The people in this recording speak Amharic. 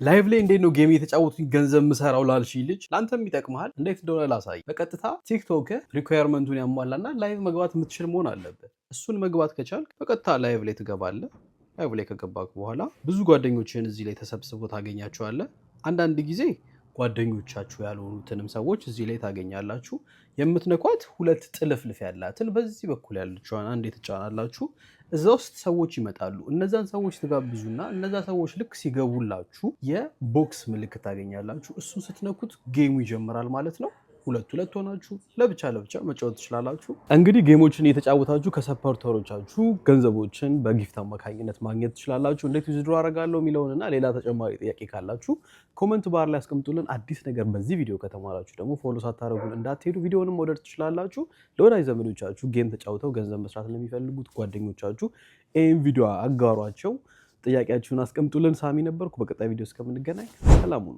ላይቭ ላይ እንዴት ነው ጌም እየተጫወቱኝ ገንዘብ ምሰራው ላልሽኝ ልጅ ላንተም ይጠቅምሃል። እንዴት እንደሆነ ላሳይ። በቀጥታ ቲክቶክ ሪኳየርመንቱን ያሟላና ላይቭ መግባት የምትችል መሆን አለበት። እሱን መግባት ከቻልክ በቀጥታ ላይቭ ላይ ትገባለህ። ላይቭ ላይ ከገባክ በኋላ ብዙ ጓደኞችን እዚህ ላይ ተሰብስበው ታገኛቸዋለህ። አንዳንድ ጊዜ ጓደኞቻችሁ ያልሆኑትንም ሰዎች እዚህ ላይ ታገኛላችሁ። የምትነኳት ሁለት ጥልፍልፍ ያላትን በዚህ በኩል ያለችዋን አንዴ ትጫናላችሁ። እዛ ውስጥ ሰዎች ይመጣሉ። እነዛን ሰዎች ትጋብዙና እነዛ ሰዎች ልክ ሲገቡላችሁ የቦክስ ምልክት ታገኛላችሁ። እሱን ስትነኩት ጌሙ ይጀምራል ማለት ነው። ሁለት ሆናችሁ ለብቻ መጫወት ትችላላችሁ። እንግዲህ ጌሞችን እየተጫወታችሁ ከሰፖርተሮቻችሁ ገንዘቦችን በጊፍት አማካኝነት ማግኘት ትችላላችሁ። እንዴት ዊዝድሮ አደርጋለሁ የሚለውንና ሌላ ተጨማሪ ጥያቄ ካላችሁ ኮመንት ባር ላይ አስቀምጡልን። አዲስ ነገር በዚህ ቪዲዮ ከተማራችሁ ደግሞ ፎሎ ሳታደርጉን እንዳትሄዱ። ቪዲዮንም መውደድ ትችላላችሁ። ለወዳጅ ዘመዶቻችሁ ጌም ተጫውተው ገንዘብ መስራት ለሚፈልጉት ጓደኞቻችሁ ይህን ቪዲዮ አጋሯቸው። ጥያቄያችሁን አስቀምጡልን። ሳሚ ነበርኩ። በቀጣይ ቪዲዮ እስከምንገናኝ ሰላም ሁኑ።